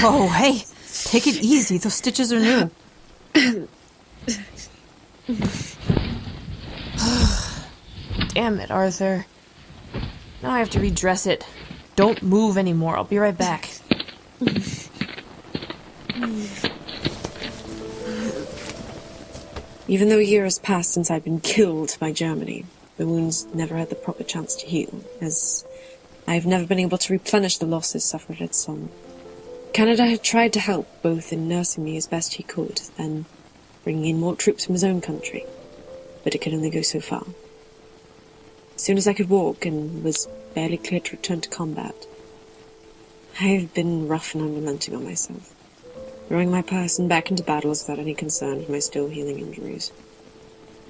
Oh, hey, take it easy. Those stitches are new. Damn it, Arthur. Now I have to redress it. Don't move anymore. I'll be right back. Even though a year has passed since I've been killed by Germany, the wounds never had the proper chance to heal, as I've never been able to replenish the losses suffered at Somme. Canada had tried to help, both in nursing me as best he could, and bringing in more troops from his own country, but it could only go so far. As soon as I could walk and was barely cleared to return to combat, I've been rough and unrelenting on myself, throwing my person back into battles without any concern for my still healing injuries.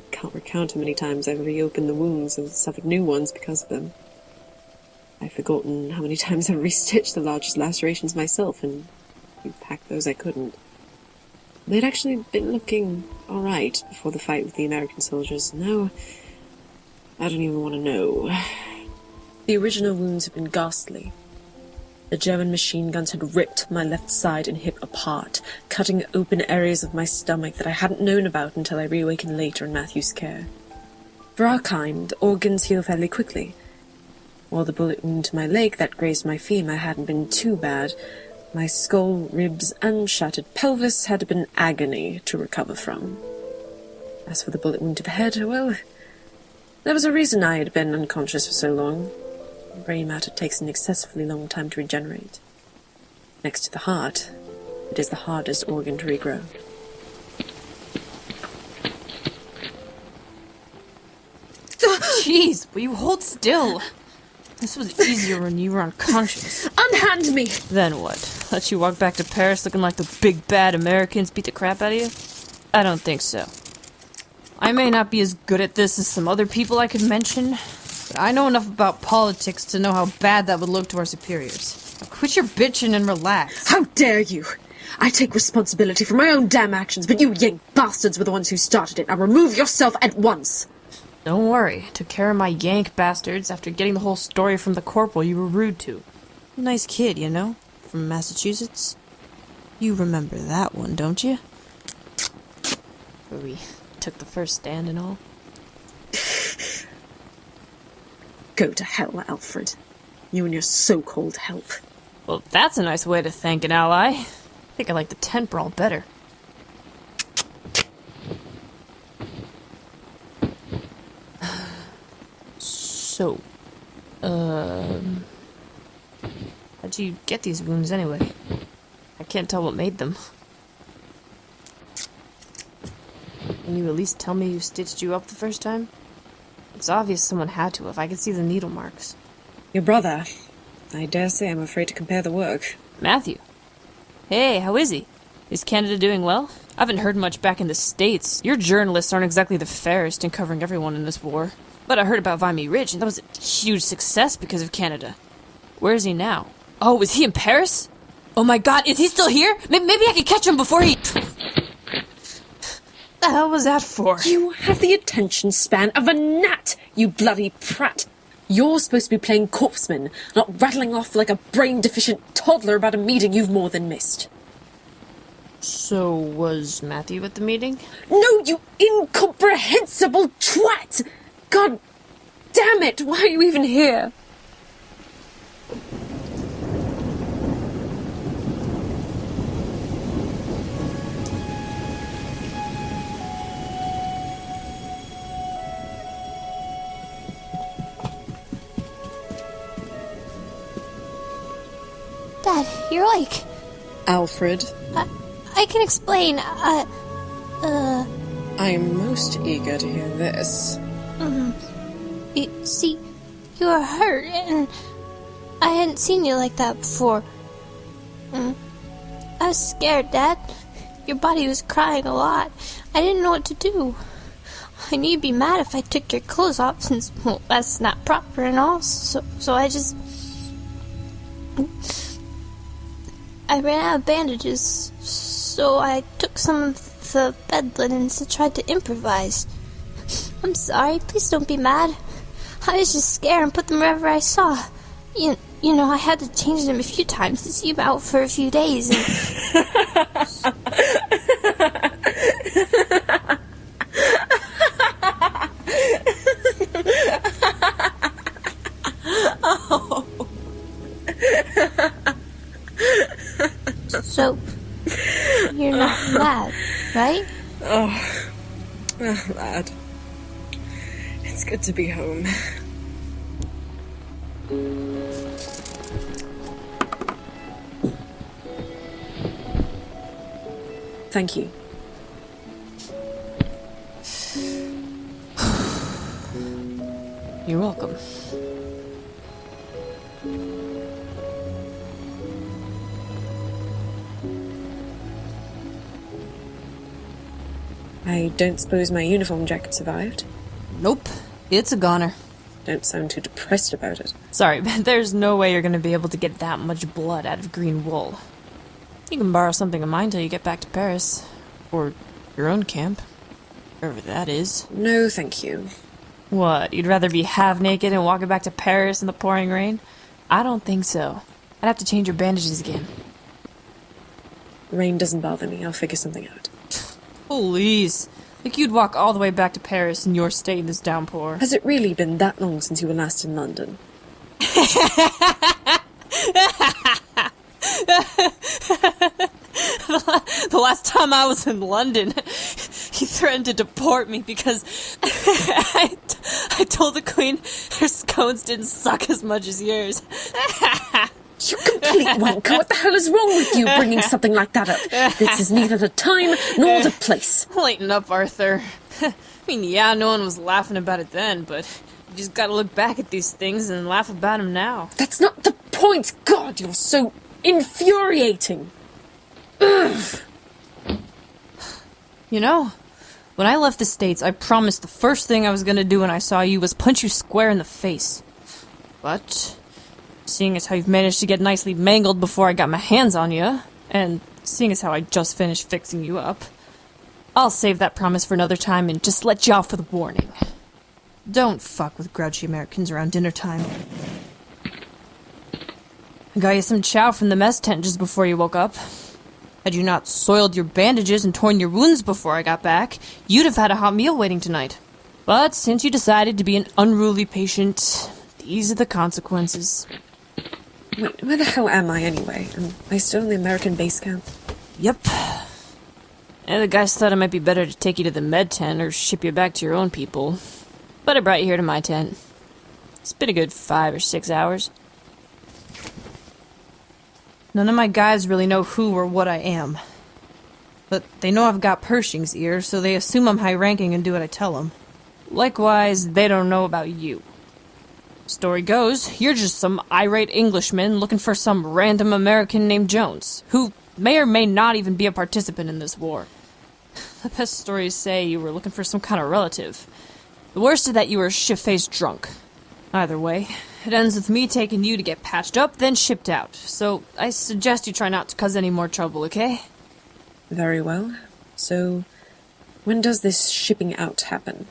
I can't recount how many times I've reopened the wounds and suffered new ones because of them. I've forgotten how many times I've restitched the largest lacerations myself and repacked those I couldn't. They'd actually been looking alright before the fight with the American soldiers. Now, I don't even want to know. The original wounds have been ghastly. The German machine guns had ripped my left side and hip apart, cutting open areas of my stomach that I hadn't known about until I reawakened later in Matthew's care. For our kind, organs heal fairly quickly. While the bullet wound to my leg that grazed my femur hadn't been too bad, my skull, ribs, and shattered pelvis had been agony to recover from. As for the bullet wound to the head, well, there was a reason I had been unconscious for so long. Brain matter takes an excessively long time to regenerate. Next to the heart, it is the hardest organ to regrow. Jeez, will you hold still? This was easier when you were unconscious. Unhand me! Then what? Let you walk back to Paris looking like the big bad Americans beat the crap out of you? I don't think so. I may not be as good at this as some other people I could mention, but I know enough about politics to know how bad that would look to our superiors. Now quit your bitching and relax. How dare you! I take responsibility for my own damn actions, but you Yank bastards were the ones who started it. Now remove yourself at once! Don't worry. I took care of my Yank bastards after getting the whole story from the corporal you were rude to. Nice kid, you know? From Massachusetts. You remember that one, don't you? Where we took the first stand and all. Go to hell, Alfred. You and your so-called help. Well, that's a nice way to thank an ally. I think I like the tent brawl better. So, how'd you get these wounds anyway? I can't tell what made them. Can you at least tell me who stitched you up the first time? It's obvious someone had to if I could see the needle marks. Your brother. I dare say I'm afraid to compare the work. Matthew. Hey, how is he? Is Canada doing well? I haven't heard much back in the States. Your journalists aren't exactly the fairest in covering everyone in this war. But I heard about Vimy Ridge, and that was a huge success because of Canada. Where is he now? Oh, is he in Paris? Oh my god, is he still here? Maybe I could catch him before he... The hell was that for? You have the attention span of a gnat, you bloody prat. You're supposed to be playing corpseman, not rattling off like a brain-deficient toddler about a meeting you've more than missed. So, was Matthew at the meeting? No, you incomprehensible twat! God damn it, why are you even here? Dad, you're like... Alfred? I can explain, I'm most eager to hear this. You see, you were hurt, and I hadn't seen you like that before. I was scared, Dad. Your body was crying a lot. I didn't know what to do. I knew you'd be mad if I took your clothes off, since, well, that's not proper and all, so I just... I ran out of bandages, so I took some of the bed linens and tried to improvise. I'm sorry, please don't be mad. I was just scared and put them wherever I saw. You know, I had to change them a few times to see them out for a few days. Oh. So, you're not mad, right? Oh, lad. It's good to be home. Thank you. You're welcome. I don't suppose my uniform jacket survived. Nope. It's a goner. Don't sound too depressed about it. Sorry, but there's no way you're gonna be able to get that much blood out of green wool. You can borrow something of mine till you get back to Paris. Or your own camp. Wherever that is. No, thank you. What, you'd rather be half naked and walking back to Paris in the pouring rain? I don't think so. I'd have to change your bandages again. Rain doesn't bother me. I'll figure something out. Please. Like you'd walk all the way back to Paris in your state in this downpour. Has it really been that long since you were last in London? The last time I was in London, he threatened to deport me because I told the Queen her scones didn't suck as much as yours. You complete wanker! What the hell is wrong with you bringing something like that up? This is neither the time nor the place. Lighten up, Arthur. I mean, yeah, no one was laughing about it then, but you just gotta look back at these things and laugh about them now. That's not the point! God, you're so infuriating! Ugh. You know, when I left the States, I promised the first thing I was gonna do when I saw you was punch you square in the face. But seeing as how you've managed to get nicely mangled before I got my hands on you, and seeing as how I just finished fixing you up, I'll save that promise for another time and just let you off with a warning. Don't fuck with grouchy Americans around dinner time. I got you some chow from the mess tent just before you woke up. Had you not soiled your bandages and torn your wounds before I got back, you'd have had a hot meal waiting tonight. But since you decided to be an unruly patient, these are the consequences. Wait, where the hell am I anyway? Am I still in the American base camp? Yep. And the guys thought it might be better to take you to the med tent or ship you back to your own people. But I brought you here to my tent. It's been a good 5 or 6 hours. None of my guys really know who or what I am. But they know I've got Pershing's ear, so they assume I'm high-ranking and do what I tell them. Likewise, they don't know about you. Story goes, you're just some irate Englishman looking for some random American named Jones, who may or may not even be a participant in this war. The best stories say you were looking for some kind of relative. The worst is that you were shit-faced drunk. Either way, it ends with me taking you to get patched up, then shipped out. So I suggest you try not to cause any more trouble, okay? Very well. So, when does this shipping out happen?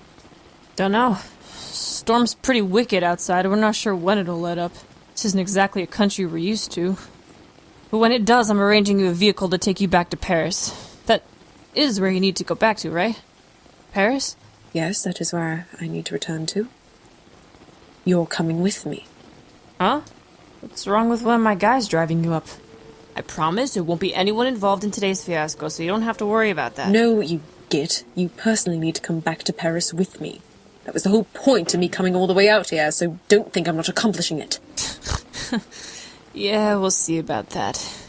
Don't know. Storm's pretty wicked outside, and we're not sure when it'll let up. This isn't exactly a country we're used to. But when it does, I'm arranging you a vehicle to take you back to Paris. That is where you need to go back to, right? Paris? Yes, that is where I need to return to. You're coming with me. Huh? What's wrong with one of my guys driving you up? I promise there won't be anyone involved in today's fiasco, so you don't have to worry about that. No, you git. You personally need to come back to Paris with me. That was the whole point of me coming all the way out here, so don't think I'm not accomplishing it. Yeah, we'll see about that.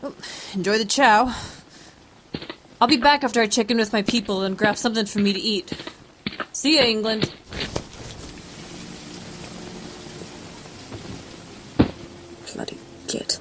Well, enjoy the chow. I'll be back after I check in with my people and grab something for me to eat. See ya, England. Bloody git.